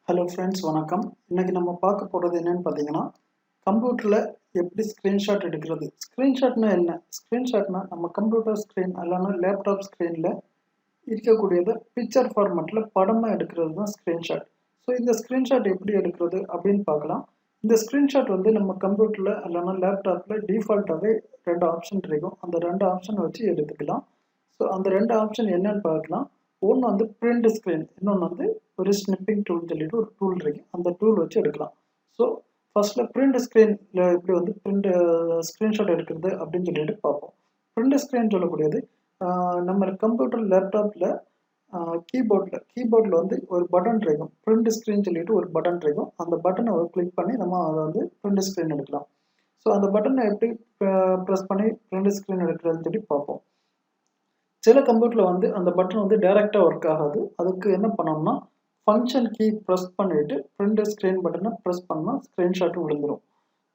Hello friends, வணக்கம். இன்னைக்கு நம்ம பார்க்க போகிறது என்னன்னு பார்த்தீங்கன்னா, கம்ப்யூட்டரில் எப்படி ஸ்க்ரீன்ஷாட் எடுக்கிறது. ஸ்க்ரீன்ஷாட்னா என்ன? ஸ்க்ரீன்ஷாட்னா நம்ம கம்ப்யூட்டர் ஸ்க்ரீன் இல்லைன்னா லேப்டாப் ஸ்க்ரீனில் இருக்கக்கூடியதை பிக்சர் ஃபார்மேட்டில் படமாக எடுக்கிறது தான் ஸ்க்ரீன்ஷாட். ஸோ இந்த ஸ்க்ரீன்ஷாட் எப்படி எடுக்கிறது அப்படின்னு பார்க்கலாம். இந்த ஸ்க்ரீன்ஷாட் வந்து நம்ம கம்ப்யூட்டரில் இல்லைன்னா லேப்டாப்பில் டிஃபால்ட்டாகவே 2 ஆப்ஷன் இருக்கும். அந்த 2 ஆப்ஷன் வச்சு எடுத்துக்கலாம். ஸோ அந்த 2 ஆப்ஷன் என்னன்னு பார்க்கலாம். ஒன்று வந்து பிரிண்ட் ஸ்க்ரீன், இன்னொன்று வந்து ஒரு ஸ்னிப்பிங் டூல் சொல்லிட்டு ஒரு டூல் இருக்கு. அந்த டூல் வச்சு எடுக்கலாம். ஸோ ஃபர்ஸ்ட்ல பிரிண்ட் ஸ்க்ரீனில் எப்படி வந்து ஸ்க்ரீன்ஷாட் எடுக்கிறது அப்படின்னு சொல்லிட்டு பார்ப்போம். பிரிண்ட் ஸ்க்ரீன் சொல்லக்கூடியது நம்ம கம்ப்யூட்டர் லேப்டாப்பில் கீபோர்டில் வந்து ஒரு பட்டன் இருக்கும். பிரிண்ட் ஸ்க்ரீன் சொல்லிட்டு ஒரு பட்டன் இருக்கும். அந்த பட்டனை கிளிக் பண்ணி நம்ம அதை வந்து பிரிண்ட் ஸ்க்ரீன் எடுக்கலாம். ஸோ அந்த பட்டனை எப்படி ப்ரெஸ் பண்ணி பிரிண்ட் ஸ்க்ரீன் எடுக்கிறதுன்னு சொல்லி பார்ப்போம். சில கம்ப்யூட்டரில் வந்து அந்த பட்டன் வந்து டைரெக்டாக ஒர்க் ஆகாது. அதுக்கு என்ன பண்ணோம்னா ஃபங்க்ஷன் கீ ப்ரெஸ் பண்ணிவிட்டு பிரிண்ட் ஸ்க்ரீன் பட்டனை ப்ரெஸ் பண்ணால் ஸ்க்ரீன்ஷாட் விழுந்துடும்.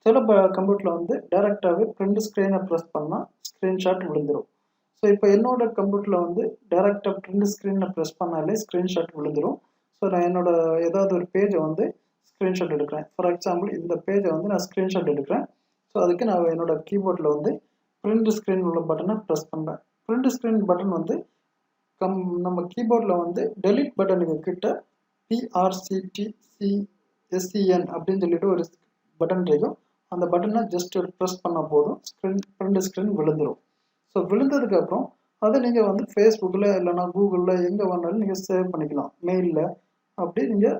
சில கம்ப்யூட்டரில் வந்து டைரெக்டாகவே பிரிண்ட் ஸ்க்ரீனை ப்ரெஸ் பண்ணால் ஸ்க்ரீன்ஷாட் விழுந்துடும். ஸோ இப்போ என்னோட கம்ப்யூட்டரில் வந்து டைரெக்டாக பிரிண்ட் ஸ்க்ரீனை ப்ரெஸ் பண்ணாலே ஸ்க்ரீன்ஷாட் விழுந்துடும். ஸோ நான் என்னோட ஏதாவது ஒரு பேஜை வந்து ஸ்க்ரீன்ஷாட் எடுக்கிறேன். ஃபார் எக்ஸாம்பிள் இந்த பேஜை வந்து நான் ஸ்க்ரீன்ஷாட் எடுக்கிறேன். ஸோ அதுக்கு நான் என்னோட கீபோர்டில் வந்து பிரிண்ட் ஸ்க்ரீன் உள்ள பட்டனை ப்ரெஸ் பண்ணுறேன். பிரிண்ட் ஸ்க்ரீன் பட்டன் வந்து நம்ம கீபோர்டில் வந்து டெலிட் பட்டனுக்கு கிட்ட PRCTCSEN அப்படின்னு சொல்லிட்டு ஒரு பட்டன் இருக்கும். அந்த பட்டனை ஜஸ்ட் ப்ரெஸ் பண்ணால் போதும், பிரிண்ட் ஸ்க்ரீன் விழுந்துடும். ஸோ விழுந்ததுக்கப்புறம் அதை நீங்கள் வந்து ஃபேஸ்புக்கில் இல்லைனா கூகுளில் எங்கே வேணாலும் நீங்கள் சேவ் பண்ணிக்கலாம். மெயிலில் அப்படி நீங்கள்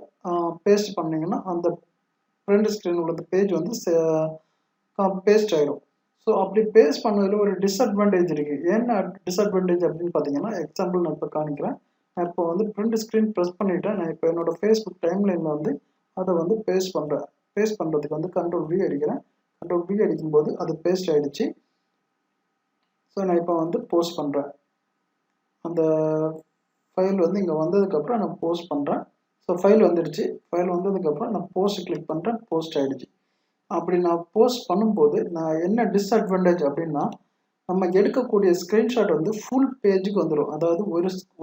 பேஸ்ட் பண்ணிங்கன்னா அந்த பிரிண்ட் ஸ்க்ரீன் உள்ள பேஜ் வந்து பேஸ்ட் ஆகிடும். ஸோ அப்படி பேஸ்ட் பண்ணதில் ஒரு டிஸ்அட்வான்டேஜ் இருக்குது. என்ன டிஸ்அட்வான்டேஜ் அப்படின்னு பார்த்தீங்கன்னா, எக்ஸாம்பிள் நான் இப்போ காணிக்கிறேன். நான் இப்போ வந்து பிரிண்ட் ஸ்க்ரீன் ப்ரெஸ் பண்ணிவிட்டேன். நான் இப்போ என்னோடய ஃபேஸ்புக் டைம்லைனில் வந்து அதை வந்து பேஸ்ட் பண்ணுறேன். பேஸ்ட் பண்ணுறதுக்கு வந்து Ctrl+V அடிக்கிறேன். Ctrl+V அடிக்கும்போது அது பேஸ்ட் ஆகிடுச்சு. ஸோ நான் இப்போ வந்து போஸ்ட் பண்ணுறேன். அந்த ஃபைல் வந்து இங்கே வந்ததுக்கப்புறம் நான் போஸ்ட் பண்ணுறேன். ஸோ ஃபைல் வந்துடுச்சு. ஃபைல் வந்ததுக்கப்புறம் நான் போஸ்ட் கிளிக் பண்ணுறேன். போஸ்ட் ஆகிடுச்சு. அப்படி நான் போஸ்ட் பண்ணும்போது நான் என்ன டிஸ்அட்வான்டேஜ் அப்படின்னா, நம்ம எடுக்கக்கூடிய ஸ்க்ரீன்ஷாட் வந்து ஃபுல் பேஜுக்கு வந்துடும். அதாவது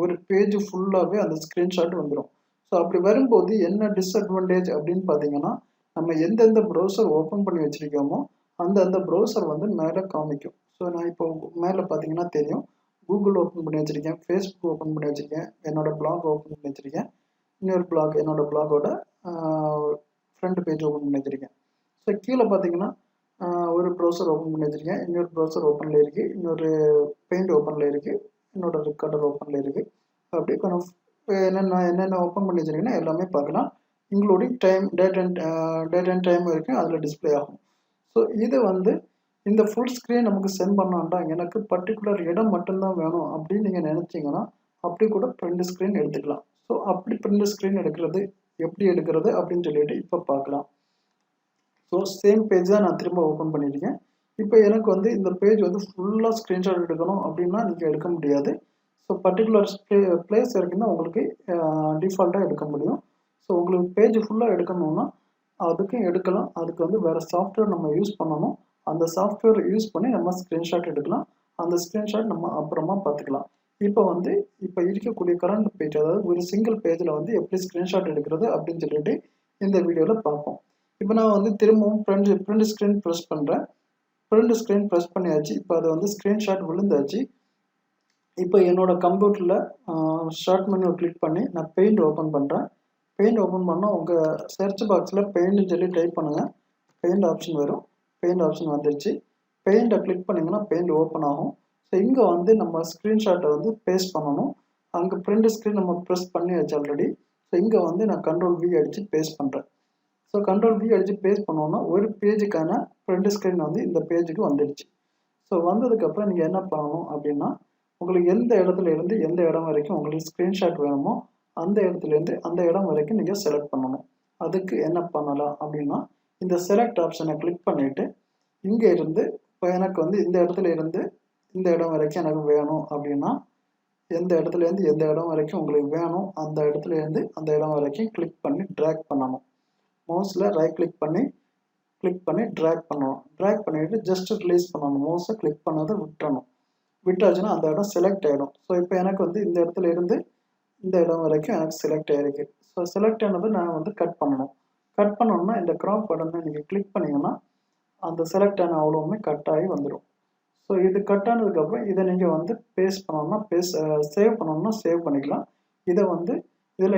ஒரு பேஜ் ஃபுல்லாகவே அந்த ஸ்க்ரீன்ஷாட் வந்துடும். ஸோ அப்படி வரும்போது என்ன டிஸ்அட்வான்டேஜ் அப்படின்னு பார்த்தீங்கன்னா, நம்ம எந்தெந்த ப்ரௌசர் ஓப்பன் பண்ணி வச்சுருக்கோமோ அந்த ப்ரௌசர் வந்து மேலே காமிக்கும். ஸோ நான் இப்போ மேலே பார்த்தீங்கன்னா தெரியும், கூகுள் ஓப்பன் பண்ணி வச்சுருக்கேன், ஃபேஸ்புக் ஓப்பன் பண்ணி வச்சுருக்கேன், என்னோடய பிளாக் ஓப்பன் பண்ணி வச்சுருக்கேன், இன்னொரு பிளாக் என்னோடய பிளாகோட ஃப்ரண்ட் பேஜ் ஓப்பன் பண்ணி வச்சுருக்கேன். ஸோ கீழே பார்த்தீங்கன்னா ஒரு ப்ரௌசர் ஓப்பன் பண்ணி வச்சுருக்கேன், இன்னொரு ப்ரௌசர் ஓப்பனில் இருக்குது, இன்னொரு பெயிண்ட் ஓப்பனில் இருக்குது, இன்னொரு ரெக்கார்டர் ஓப்பனில் இருக்குது. அப்படி கொஞ்சம் என்னென்ன ஓப்பன் பண்ணி வச்சுருக்கேன்னா எல்லாமே பார்க்கலாம். இன்க்ளூடிங் டேட் அண்ட் டைம் வரைக்கும் அதில் டிஸ்பிளே ஆகும். ஸோ இது வந்து இந்த ஃபுல் ஸ்க்ரீன் நமக்கு சென்ட் பண்ணாண்டா எனக்கு பர்டிகுலர் இடம் மட்டும்தான் வேணும் அப்படின்னு நீங்கள் நினச்சிங்கன்னா அப்படி கூட பிரிண்ட் ஸ்க்ரீன் எடுத்துக்கலாம். ஸோ அப்படி பிரிண்ட் ஸ்க்ரீன் எடுக்கிறது எப்படி எடுக்கிறது அப்படின்னு சொல்லிட்டு இப்போ பார்க்கலாம். ஸோ சேம் பேஜ் தான் நான் திரும்ப ஓப்பன் பண்ணியிருக்கேன். இப்போ எனக்கு வந்து இந்த பேஜ் வந்து ஃபுல்லாக ஸ்க்ரீன்ஷாட் எடுக்கணும் அப்படின்னா நீங்கள் எடுக்க முடியாது. ஸோ பர்டிகுலர் பிளேஸ் இருக்குன்னா உங்களுக்கு டிஃபால்ட்டாக எடுக்க முடியும். ஸோ உங்களுக்கு பேஜ் ஃபுல்லாக எடுக்கணும்னா அதுக்கும் எடுக்கலாம். அதுக்கு வந்து வேறு சாஃப்ட்வேர் நம்ம யூஸ் பண்ணணும். அந்த சாஃப்ட்வேர் யூஸ் பண்ணி நம்ம ஸ்க்ரீன்ஷாட் எடுக்கலாம். அந்த ஸ்க்ரீன்ஷாட் நம்ம அப்புறமா பார்த்துக்கலாம். இப்போ இருக்கக்கூடிய கரண்ட் பேஜ், அதாவது ஒரு சிங்கிள் பேஜில் வந்து எப்படி ஸ்க்ரீன்ஷாட் எடுக்கிறது அப்படின்னு சொல்லிட்டு இந்த வீடியோவில் பார்ப்போம். இப்போ நான் வந்து திரும்பவும் பிரிண்ட் ஸ்க்ரீன் ப்ரெஸ் பண்ணுறேன். பிரிண்ட் ஸ்க்ரீன் ப்ரெஸ் பண்ணியாச்சு. இப்போ அதை வந்து ஸ்க்ரீன்ஷாட் விழுந்தாச்சு. இப்போ என்னோடய கம்ப்யூட்டரில் ஷார்ட் மெனுவை கிளிக் பண்ணி நான் பெயிண்ட் ஓப்பன் பண்ணுறேன். பெயிண்ட் ஓப்பன் பண்ணால் உங்கள் சர்ச் பாக்ஸில் பெயிண்ட்னு சொல்லி டைப் பண்ணுங்கள். பெயிண்ட் ஆப்ஷன் வரும். பெயிண்ட் ஆப்ஷன் வந்துடுச்சு. பெயிண்டை கிளிக் பண்ணிங்கன்னா பெயிண்ட் ஓப்பன் ஆகும். ஸோ இங்கே வந்து நம்ம ஸ்க்ரீன்ஷாட்டை வந்து பேஸ்ட் பண்ணணும். அங்கே பிரிண்ட் ஸ்க்ரீன் நம்ம ப்ரெஸ் பண்ணியாச்சு ஆல்ரெடி. ஸோ இங்கே வந்து நான் Ctrl+V அடித்து பேஸ்ட் பண்ணுறேன். ஸோ Ctrl+V அடித்து பேஸ்ட் பண்ணோன்னா ஒரு பேஜுக்கான பிரிண்ட் ஸ்க்ரீன் வந்து இந்த பேஜுக்கு வந்துடுச்சு. ஸோ வந்ததுக்கப்புறம் நீங்கள் என்ன பண்ணணும் அப்படின்னா, உங்களுக்கு எந்த இடத்துல இருந்து எந்த இடம் வரைக்கும் உங்களுக்கு ஸ்க்ரீன்ஷாட் வேணுமோ அந்த இடத்துலேருந்து அந்த இடம் வரைக்கும் நீங்கள் செலக்ட் பண்ணணும். அதுக்கு என்ன பண்ணலாம் அப்படின்னா, இந்த செலக்ட் ஆப்ஷனை கிளிக் பண்ணிவிட்டு இங்கே இருந்து இப்போ எனக்கு வந்து இந்த இடத்துல இருந்து இந்த இடம் வரைக்கும் எனக்கு வேணும் அப்படின்னா, எந்த இடத்துலேருந்து எந்த இடம் வரைக்கும் உங்களுக்கு வேணும் அந்த இடத்துலேருந்து அந்த இடம் வரைக்கும் கிளிக் பண்ணி ட்ராக் பண்ணணும். மவுஸில் ரைட் கிளிக் பண்ணி ட்ராக் பண்ணணும். ட்ராக் பண்ணிவிட்டு ஜஸ்ட் ரிலீஸ் பண்ணணும். மவுஸை கிளிக் பண்ணதை விட்டுறணும். விட்டாச்சுன்னா அந்த இடம் செலக்ட் ஆகிடும். ஸோ இப்போ எனக்கு வந்து இந்த இடத்துல இருந்து இந்த இடம் வரைக்கும் எனக்கு செலக்ட் ஆகிருக்கு. ஸோ ஸோ செலக்ட் ஆனது நான் வந்து கட் பண்ணணும். கட் பண்ணணும்னா இந்த கிராப் பட்டனை நீங்கள் கிளிக் பண்ணிங்கன்னா அந்த செலக்ட் ஆன அவ்வளோவுமே கட் ஆகி வந்துடும். ஸோ இது கட் ஆனதுக்கப்புறம் இதை நீங்கள் வந்து பேஸ்ட் பண்ணணும்னா சேவ் பண்ணணும்னா சேவ் பண்ணிக்கலாம். இதை வந்து இதில்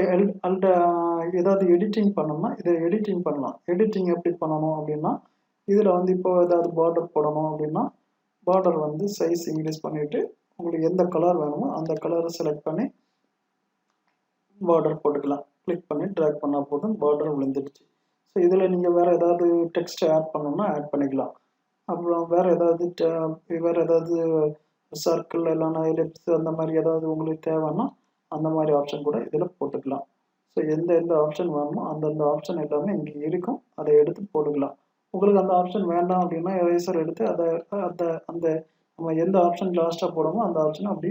ஏதாவது எடிட்டிங் பண்ணணும்னா இதை எடிட்டிங் பண்ணலாம். எடிட்டிங் எப்படி பண்ணணும் அப்படின்னா இதில் வந்து இப்போ ஏதாவது பார்டர் போடணும் அப்படின்னா பார்டர் வந்து சைஸ் இன்க்ரீஸ் பண்ணிவிட்டு உங்களுக்கு எந்த கலர் வேணுமோ அந்த கலரை செலக்ட் பண்ணி பார்டர் போட்டுக்கலாம். கிளிக் பண்ணி ட்ராக் பண்ணால் போதும் பார்டர் விழுந்துடுச்சு. ஸோ இதில் நீங்கள் வேறு ஏதாவது டெக்ஸ்ட் ஆட் பண்ணணும்னா ஆட் பண்ணிக்கலாம். அப்புறம் வேறு ஏதாவது சர்க்கிள் இல்லைன்னா எலிப்ஸ் அந்த மாதிரி ஏதாவது உங்களுக்கு தேவைன்னா அந்த மாதிரி ஆப்ஷன் கூட இதில் போட்டுக்கலாம். ஸோ எந்த ஆப்ஷன் வேணுமோ அந்தந்த ஆப்ஷன் எல்லாமே இங்கே இருக்கும். அதை எடுத்து போட்டுக்கலாம். உங்களுக்கு அந்த ஆப்ஷன் வேண்டாம் அப்படின்னா எரேசர் எடுத்து அந்த நம்ம எந்த ஆப்ஷன் லாஸ்ட்டாக போடணுமோ அந்த ஆப்ஷனை அப்படி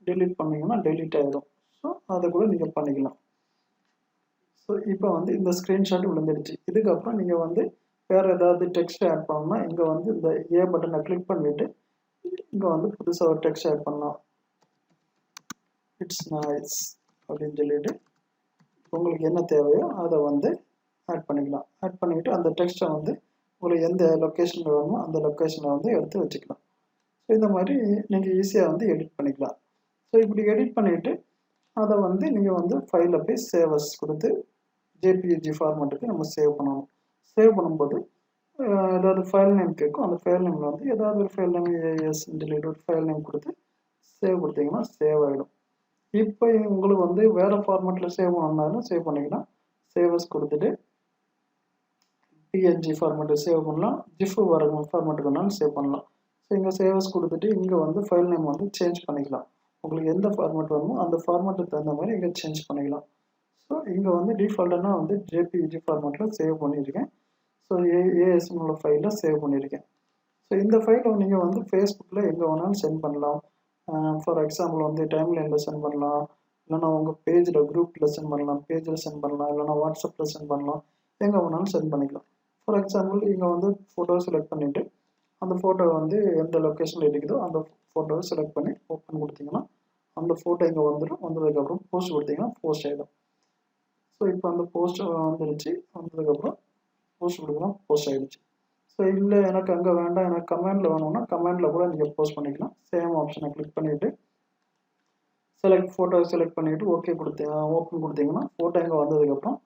டெலீட் பண்ணிங்கன்னா டெலீட் ஆகிடும். ஸோ அதை கூட நீங்கள் பண்ணிக்கலாம். ஸோ இப்போ வந்து இந்த ஸ்க்ரீன்ஷாட் விழுந்துடுச்சு. இதுக்கப்புறம் நீங்கள் வந்து வேறு ஏதாவது டெக்ஸ்ட் ஆட் பண்ணணும்னா இங்கே வந்து இந்த ஏ பட்டனை கிளிக் பண்ணிவிட்டு இங்கே வந்து புதுசாக ஒரு டெக்ஸ்ட் ஆட் பண்ணலாம். இட்ஸ் நைஸ் அப்படின்னு சொல்லிட்டு உங்களுக்கு என்ன தேவையோ அதை வந்து ஆட் பண்ணிக்கலாம். ஆட் பண்ணிவிட்டு அந்த டெக்ஸ்ட்டை வந்து உங்களுக்கு எந்த லொக்கேஷனில் வேணுமோ அந்த லொக்கேஷனில் வந்து எடுத்து வச்சுக்கலாம். ஸோ இந்த மாதிரி நீங்கள் ஈஸியாக வந்து எடிட் பண்ணிக்கலாம். ஸோ இப்படி எடிட் பண்ணிவிட்டு அதை வந்து நீங்கள் வந்து ஃபைலில் போய் சேவஸ் கொடுத்து ஜேபிஜி ஃபார்மேட்டுக்கு நம்ம சேவ் பண்ணணும். சேவ் பண்ணும்போது ஏதாவது ஃபைல் நேம் கேட்கும். அந்த ஃபைல் நேமில் வந்து ஏதாவது ஒரு ஃபைல் நேம் ஏஎஸ்ன்னு சொல்லிட்டு ஒரு ஃபைல் நேம் கொடுத்து சேவ் கொடுத்தீங்கன்னா சேவ் ஆகிடும். இப்போ உங்களுக்கு வந்து வேறு ஃபார்மேட்டில் சேவ் பண்ணணும்னாலும் சேவ் பண்ணிக்கலாம். சேவஸ் கொடுத்துட்டு பிஎன்ஜி ஃபார்மேட்டு சேவ் பண்ணலாம். ஜிஃப் வர ஃபார்மேட்டுக்கு வேணாலும் சேவ் பண்ணலாம். ஸோ இங்கே சேவஸ் கொடுத்துட்டு இங்கே வந்து ஃபைல் நேம் வந்து சேஞ்ச் பண்ணிக்கலாம். உங்களுக்கு எந்த ஃபார்மேட் வேணுமோ அந்த ஃபார்மேட்டுக்கு தகுந்த மாதிரி இங்கே சேஞ்ச் பண்ணிக்கலாம். ஸோ இங்கே வந்து டிஃபால்ட்டாக வந்து ஜேபிஜி ஃபார்மேட்டில் சேவ் பண்ணியிருக்கேன். ஸோ ஏஎஸ்எம்ல ஃபைலில் சேவ் பண்ணியிருக்கேன். ஸோ இந்த ஃபைலை நீங்கள் வந்து ஃபேஸ்புக்கில் எங்கே வேணாலும் சென்ட் பண்ணலாம். ஃபார் எக்ஸாம்பிள் வந்து டைம்லைனில் சென்ட் பண்ணலாம், இல்லைனா உங்கள் பேஜில் குரூப்பில் சென்ட் பண்ணலாம், பேஜில் சென்ட் பண்ணலாம், இல்லைனா வாட்ஸ்அப்பில் சென்ட் பண்ணலாம், எங்கே வேணாலும் சென்ட் பண்ணிக்கலாம். ஃபார் எக்ஸாம்பிள் இங்கே வந்து ஃபோட்டோ செலக்ட் பண்ணிவிட்டு அந்த ஃபோட்டோ வந்து எந்த லொக்கேஷனில் இருக்குதோ அந்த ஃபோட்டோவை செலக்ட் பண்ணி ஓப்பன் கொடுத்தீங்கன்னா அந்த ஃபோட்டோ இங்கே வந்துடும். வந்ததுக்கப்புறம் போஸ்ட் கொடுத்தீங்கன்னா போஸ்ட் ஆகிடும். ஸோ இப்போ அந்த போஸ்ட் வந்துடுச்சு. வந்ததுக்கப்புறம் போஸ்ட் கொடுக்கலாம், போஸ்ட் ஆகிடுச்சு. ஸோ இல்லை எனக்கு அங்கே வேண்டாம், எனக்கு கமெண்டில் வேணும்னா கமெண்டில் கூட நீங்கள் போஸ்ட் பண்ணிக்கலாம். சேம் ஆப்ஷனை கிளிக் பண்ணிவிட்டு ஃபோட்டோ செலக்ட் பண்ணிவிட்டு ஓகே ஓப்பன் கொடுத்தீங்கன்னா ஃபோட்டோ இங்கே வந்ததுக்கப்புறம்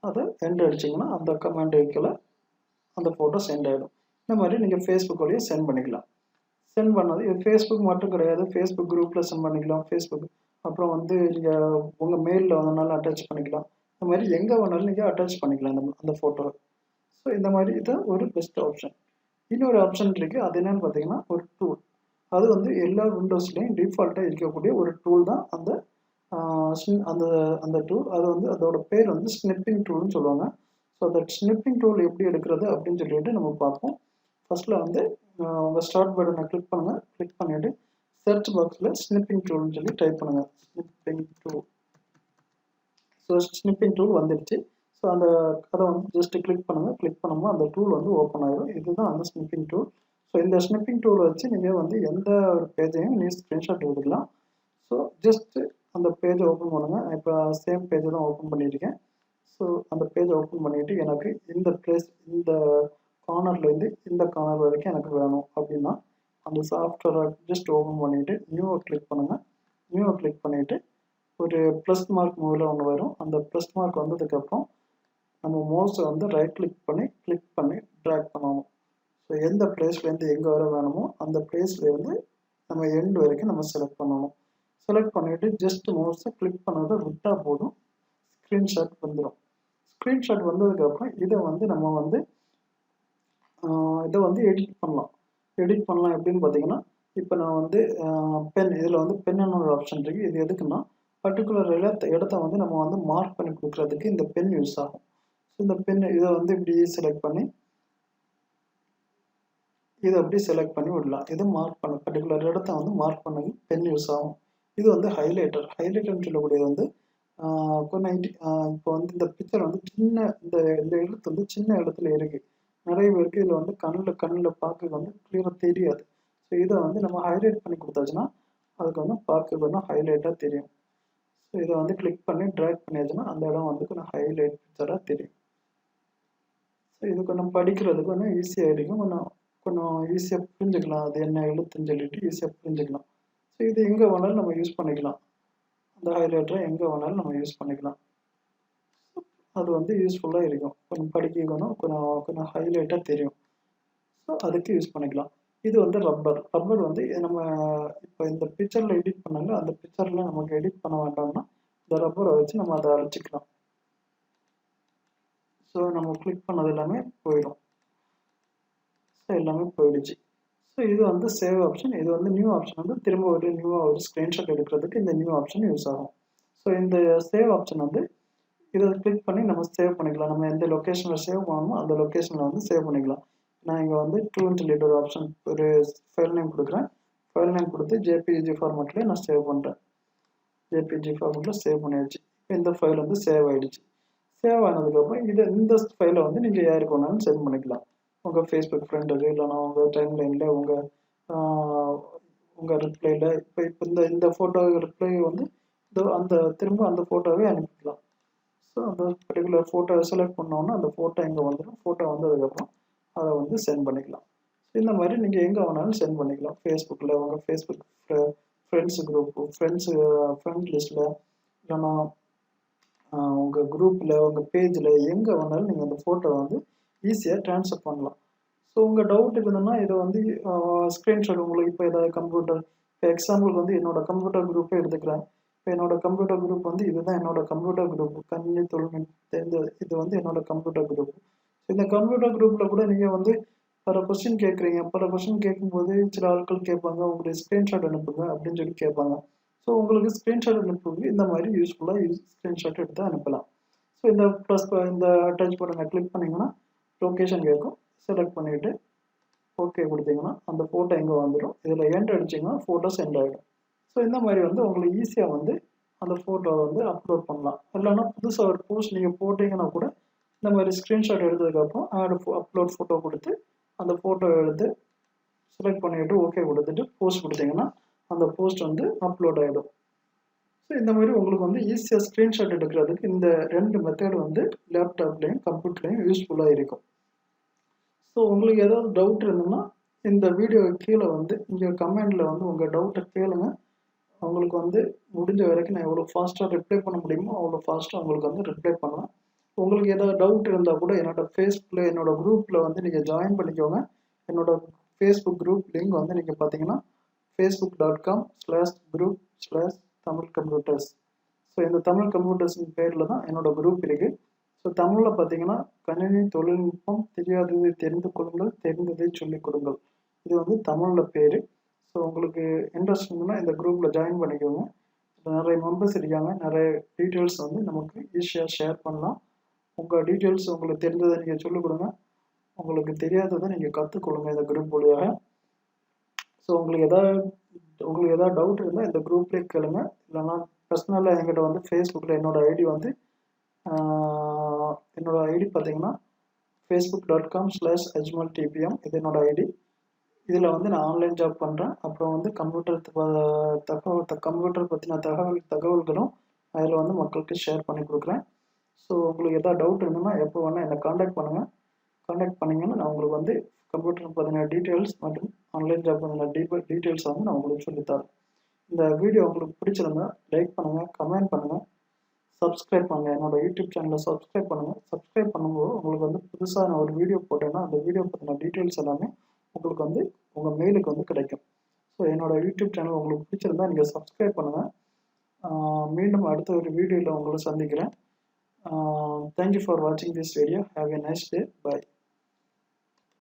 அதை எண்ட் அடிச்சிங்கன்னா அந்த கமெண்ட் வைக்கல அந்த ஃபோட்டோ சென்ட் ஆகிடும். இந்த மாதிரி நீங்கள் ஃபேஸ்புக் வழியாக சென்ட் பண்ணிக்கலாம். சென்ட் பண்ணது இது ஃபேஸ்புக் மட்டும் கிடையாது, ஃபேஸ்புக் குரூப்பில் சென்ட் பண்ணிக்கலாம். ஃபேஸ்புக் அப்புறம் வந்து நீங்கள் உங்கள் மெயிலில் வந்தனாலும் அட்டாச் பண்ணிக்கலாம். இந்த மாதிரி எங்கே வேணாலும் நீங்கள் அட்டாச் பண்ணிக்கலாம் அந்த ஃபோட்டோவை. ஸோ இந்த மாதிரி இது ஒரு பெஸ்ட் ஆப்ஷன். இன்னொரு ஆப்ஷன் இருக்குது. அது என்னென்னு பார்த்தீங்கன்னா ஒரு டூல். அது வந்து எல்லா விண்டோஸ்லேயும் டிஃபால்ட்டாக இருக்கக்கூடிய ஒரு டூல் தான் அந்த அந்த டூல். அது வந்து அதோட பேர் வந்து ஸ்னிப்பிங் டூல்னு சொல்லுவாங்க. ஸோ அந்த ஸ்னிப்பிங் டூல் எப்படி எடுக்கிறது அப்படின்னு சொல்லிட்டு நம்ம பார்ப்போம். ஃபர்ஸ்ட்டில் வந்து உங்கள் ஸ்டார்ட் பட்டனை கிளிக் பண்ணுங்கள். கிளிக் பண்ணிவிட்டு சர்ச் பாக்ஸில் ஸ்னிப்பிங் டூல்னு சொல்லி டைப் பண்ணுங்கள். Snipping tool. So snipping tool வந்துடுச்சு. ஸோ அதை வந்து ஜஸ்ட்டு கிளிக் பண்ணுங்கள். கிளிக் பண்ணும்போது அந்த டூல் வந்து ஓப்பன் ஆகிடும். இதுதான் அந்த ஸ்னிப்பிங் டூல். ஸோ இந்த ஸ்னிப்பிங் டூலை வச்சு நீங்கள் வந்து எந்த ஒரு பேஜையும் நீங்கள் ஸ்க்ரீன்ஷாட் எடுத்துக்கலாம். ஸோ ஜஸ்ட்டு அந்த பேஜை ஓப்பன் பண்ணுங்கள். இப்போ சேம் பேஜை தான் ஓப்பன் பண்ணியிருக்கேன். ஸோ அந்த பேஜை ஓப்பன் பண்ணிவிட்டு எனக்கு இந்த கார்னர்லேருந்து இந்த கார்னர் வரைக்கும் எனக்கு வேணும் அப்படின்னா அந்த சாஃப்ட்வேரை ஜஸ்ட் ஓப்பன் பண்ணிவிட்டு நியூவை கிளிக் பண்ணுங்கள். நியூவை கிளிக் பண்ணிவிட்டு ஒரு ப்ளஸ் மார்க் மூவில் ஒன்று வரும். அந்த ப்ளஸ் மார்க் வந்ததுக்கப்புறம் நம்ம மவுஸை வந்து ரைட் கிளிக் பண்ணி ட்ராக் பண்ணணும். ஸோ எந்த பிளேஸ்லேருந்து எங்கே வர வேணுமோ அந்த பிளேஸ்லேருந்து நம்ம எண்ட் வரைக்கும் நம்ம செலக்ட் பண்ணணும். செலக்ட் பண்ணிவிட்டு ஜஸ்ட் மவுஸை கிளிக் பண்ணதை விட்டால் போதும், ஸ்க்ரீன்ஷாட் வந்துடும். ஸ்க்ரீன்ஷாட் வந்ததுக்கப்புறம் இதை வந்து நம்ம வந்து எடிட் பண்ணலாம். எப்படின்னு பார்த்தீங்கன்னா இப்போ நான் வந்து இதில் வந்து பென்னு ஒரு ஆப்ஷன் இருக்குது. இது எதுக்குன்னா பர்டிகுலர் இடத்த வந்து நம்ம வந்து மார்க் பண்ணி கொடுக்குறதுக்கு இந்த பென் யூஸ் ஆகும். ஸோ இந்த இதை வந்து இப்படி செலக்ட் பண்ணி விடலாம். இது மார்க் பண்ண பர்டிகுலர் இடத்த வந்து மார்க் பண்ண பென் யூஸ் ஆகும். இது வந்து ஹைலைட்டர்னு சொல்லக்கூடியது வந்து இப்போ வந்து இந்த பிக்சர் வந்து இந்த எழுத்து வந்து சின்ன இடத்துல இருக்குது. நிறைய பேருக்கு இதில் வந்து கண்ணில் பார்க்க வந்து கிளியராக தெரியாது. ஸோ இதை வந்து நம்ம ஹைலைட் பண்ணி கொடுத்தாச்சுன்னா அதுக்கு வந்து பார்க்க வேணும் ஹைலைட்டாக தெரியும். ஸோ இதை வந்து கிளிக் பண்ணி ட்ராக் பண்ணியாச்சுன்னா அந்த இடம் வந்து கொஞ்சம் ஹைலைட் பிக்சராக தெரியும். ஸோ இது கொஞ்சம் படிக்கிறதுக்கு கொஞ்சம் ஈஸியாக இருக்கும், கொஞ்சம் ஈஸியாக புரிஞ்சுக்கலாம் அது என்ன எழுத்துன்னு சொல்லிட்டு ஈஸியாக புரிஞ்சுக்கலாம். ஸோ இது எங்கே வேணாலும் நம்ம யூஸ் பண்ணிக்கலாம், அந்த ஹைலைட்டரை எங்கே வேணாலும் நம்ம யூஸ் பண்ணிக்கலாம். அது வந்து யூஸ்ஃபுல்லாக இருக்கும், கொஞ்சம் படிக்கணும், கொஞ்சம் ஹைலைட்டாக தெரியும். ஸோ அதுக்கு யூஸ் பண்ணிக்கலாம். இது வந்து ரப்பர் வந்து நம்ம இப்போ இந்த பிக்சரில் எடிட் பண்ணாங்க, அந்த பிக்சரில் நமக்கு எடிட் பண்ண வேண்டாம்னா இந்த ரப்பரை வச்சு நம்ம அதை அழைச்சிக்கலாம். ஸோ நம்ம கிளிக் பண்ணது எல்லாமே போயிடும். ஸோ எல்லாமே போயிடுச்சு. ஸோ இது வந்து சேவ் ஆப்ஷன். இது வந்து நியூ ஆப்ஷன் வந்து திரும்ப ஒரு நியூவாக ஒரு ஸ்க்ரீன்ஷாட் எடுக்கிறதுக்கு இந்த நியூ ஆப்ஷன் யூஸ் ஆகும். ஸோ இந்த சேவ் ஆப்ஷன் வந்து இதை கிளிக் பண்ணி நம்ம சேவ் பண்ணிக்கலாம். நம்ம எந்த லொக்கேஷனில் சேவ் பண்ணணுமோ அந்த லொக்கேஷனில் வந்து சேவ் பண்ணிக்கலாம். நான் இங்கே வந்து டூன்னு சொல்லிட்டு ஒரு ஆப்ஷன் ஒரு ஃபைல் நேம் கொடுக்குறேன். ஃபைல் நேம் கொடுத்து ஜேபிஜி ஃபார்மேட்லேயே நான் சேவ் பண்ணுறேன். ஜேபிஜி ஃபார்மேட்டில் சேவ் பண்ணியாச்சு. இந்த ஃபைல் வந்து சேவ் ஆகிடுச்சு. சேவ் ஆனதுக்கப்புறம் இந்த ஃபைலை வந்து நீங்கள் யாருக்கு வேணாலும் சென்ட் பண்ணிக்கலாம். உங்கள் ஃபேஸ்புக் ஃப்ரெண்டுக்கு, இல்லைனா உங்கள் டைம்லைனில், உங்கள் ரிப்ளையில் இப்போ இந்த ஃபோட்டோ ரிப்ளை வந்து திரும்ப அந்த ஃபோட்டோவே அனுப்பிக்கலாம். ஸோ அந்த பர்டிகுலர் ஃபோட்டோ செலக்ட் பண்ணோன்னா அந்த ஃபோட்டோ இங்கே வந்துடும். ஃபோட்டோ வந்ததுக்கப்புறம் அதை வந்து சென்ட் பண்ணிக்கலாம். இந்த மாதிரி நீங்கள் எங்கே வேணாலும் சென்ட் பண்ணிக்கலாம். ஃபேஸ்புக்கில் உங்கள் ஃபேஸ்புக் ஃப்ரெண்ட்ஸு குரூப்பு, ஃப்ரெண்ட் லிஸ்ட்டில், இல்லைனா உங்கள் குரூப்பில், உங்கள் பேஜில் எங்கே வேணாலும் நீங்கள் அந்த ஃபோட்டோ வந்து ஈஸியாக ட்ரான்ஸ்ஃபர் பண்ணலாம். ஸோ உங்கள் டவுட் இருந்ததுன்னா இதை வந்து ஸ்க்ரீன்ஷாட் உங்களுக்கு இப்போ ஏதாவது கம்ப்யூட்டர், இப்போ எக்ஸாம்பிளுக்கு வந்து என்னோடய கம்ப்யூட்டர் குரூப்பை எடுத்துக்கிறேன். இப்போ என்னோடய கம்ப்யூட்டர் குரூப் வந்து இதுதான் என்னோடய கம்ப்யூட்டர் குரூப், கணினி தொழில்நுட்பம், இது வந்து என்னோடய கம்ப்யூட்டர் குரூப். இந்த கம்ப்யூட்டர் குரூப்பில் கூட நீங்கள் வந்து பல கொஸ்டின் கேட்குறீங்க. பல கொஸ்டின் கேட்கும்போது சில ஆட்கள் கேட்பாங்க, உங்களுடைய ஸ்க்ரீன்ஷாட் அனுப்புங்க அப்படின்னு சொல்லி கேட்பாங்க. ஸோ உங்களுக்கு ஸ்க்ரீன்ஷாட் அனுப்புறது இந்த மாதிரி யூஸ்ஃபுல்லாக ஸ்க்ரீன்ஷாட் எடுத்து அனுப்பலாம். ஸோ இந்த அட்டாச் பட்டனை கிளிக் பண்ணிங்கன்னா லொக்கேஷன் கேட்கும். செலக்ட் பண்ணிவிட்டு ஓகே கொடுத்தீங்கன்னா அந்த ஃபோட்டோ எங்கே வந்துடும். இதில் எண்ட் அடிச்சிங்கன்னா ஃபோட்டோ சென்ட் ஆகிடும். ஸோ இந்த மாதிரி வந்து உங்களுக்கு ஈஸியாக வந்து அந்த ஃபோட்டோவை வந்து அப்லோட் பண்ணலாம். இல்லைன்னா புதுசாக ஒரு போஸ்ட் நீங்கள் போட்டிங்கன்னா கூட இந்த மாதிரி ஸ்க்ரீன்ஷாட் எடுத்ததுக்கப்புறம் அப்லோட் ஃபோட்டோ கொடுத்து அந்த ஃபோட்டோ எடுத்து செலக்ட் பண்ணிவிட்டு ஓகே கொடுத்துட்டு போஸ்ட் கொடுத்தீங்கன்னா அந்த போஸ்ட் வந்து அப்லோட் ஆகிடும். ஸோ இந்த மாதிரி உங்களுக்கு வந்து ஈஸியாக ஸ்க்ரீன்ஷாட் எடுக்கிறதுக்கு இந்த 2 மெத்தட் வந்து லேப்டாப்லேயும் கம்ப்யூட்டர்லேயும் யூஸ்ஃபுல்லாக இருக்கும். ஸோ உங்களுக்கு ஏதாவது டவுட் இருந்ததுன்னா இந்த வீடியோ கீழே வந்து இங்கே கமெண்டில் வந்து உங்கள் டவுட்டை கேளுங்க. உங்களுக்கு வந்து முடிஞ்ச வரைக்கும் நான் எவ்வளோ ஃபாஸ்ட்டாக ரிப்ளை பண்ண முடியுமோ அவ்வளோ ஃபாஸ்ட்டாக உங்களுக்கு வந்து ரிப்ளை பண்ணுவேன். உங்களுக்கு ஏதாவது டவுட் இருந்தால் கூட என்னோடய ஃபேஸ்புக்கில், என்னோடய குரூப்பில் வந்து நீங்கள் ஜாயின் பண்ணிக்கோங்க. என்னோடய ஃபேஸ்புக் குரூப் லிங்க் வந்து நீங்கள் பார்த்தீங்கன்னா facebook.com/group/Tamil Computers. ஸோ இந்த தமிழ் கம்ப்யூட்டர்ஸின் பேரில் தான் என்னோடய குரூப் இருக்குது. ஸோ தமிழில் பார்த்தீங்கன்னா கணினி தொழில்நுட்பம், தெரியாததை தெரிந்து கொள்ளுங்கள், தெரிந்ததை சொல்லிக் கொடுங்கள். இது வந்து தமிழில் பேர். ஸோ உங்களுக்கு இன்ட்ரெஸ்ட் இருந்ததுன்னா இந்த குரூப்பில் ஜாயின் பண்ணிக்கோங்க. நிறைய மெம்பர்ஸ் இருக்காங்க, நிறைய டீட்டெயில்ஸ் வந்து நமக்கு ஈஸியாக ஷேர் பண்ணலாம். உங்கள் டீட்டெயில்ஸ் உங்களுக்கு தெரிஞ்சதை நீங்கள் சொல்லிக் கொடுங்க, உங்களுக்கு தெரியாததை நீங்கள் கற்றுக்கொள்ளுங்க இந்த குரூப் வழியாக. ஸோ உங்களுக்கு ஏதாவது டவுட் இருந்தால் இந்த குரூப்லேயே கேளுங்க. இல்லைனா பர்சனலாக என்கிட்ட வந்து ஃபேஸ்புக்கில் என்னோடய ஐடி வந்து என்னோடய ஐடி பார்த்தீங்கன்னா facebook.com/ajmaltpm. இது என்னோடய ஐடி. இதில் வந்து நான் ஆன்லைன் ஜாப் பண்ணுறேன். அப்புறம் வந்து கம்ப்யூட்டர் பற்றின தகவல்களும் அதில் வந்து மக்களுக்கு ஷேர் பண்ணி கொடுக்குறேன். ஸோ உங்களுக்கு எதாவது டவுட் இருந்ததுன்னா எப்போ வேணால் என்னை காண்டாக்ட் பண்ணுங்கள். காண்டாக்ட் பண்ணிங்கன்னா நான் உங்களுக்கு வந்து கம்ப்யூட்டர் பற்றின டீட்டெயில்ஸ் மற்றும் ஆன்லைன் ஜாப் பற்றின டீட்டெயில்ஸ் வந்து நான் உங்களுக்கு சொல்லித்தரேன். இந்த வீடியோ உங்களுக்கு பிடிச்சிருந்தா லைக் பண்ணுங்கள், கமெண்ட் பண்ணுங்கள், சப்ஸ்கிரைப் பண்ணுங்கள். என்னோடய யூடியூப் சேனலை சப்ஸ்கிரைப் பண்ணுங்கள். சப்ஸ்கிரைப் பண்ணும்போது உங்களுக்கு வந்து புதுசாக நான் ஒரு வீடியோ போட்டேன்னா அந்த வீடியோ பற்றின டீட்டெயில்ஸ் எல்லாமே உங்களுக்கு வந்து உங்கள் மெயிலுக்கு வந்து கிடைக்கும். ஸோ என்னோடய யூடியூப் சேனல் உங்களுக்கு பிடிச்சிருந்தா நீங்கள் சப்ஸ்கிரைப் பண்ணுங்கள். மீண்டும் அடுத்த ஒரு வீடியோவில் உங்களை சந்திக்கிறேன். Thank you for watching this video. Have a nice day. Bye.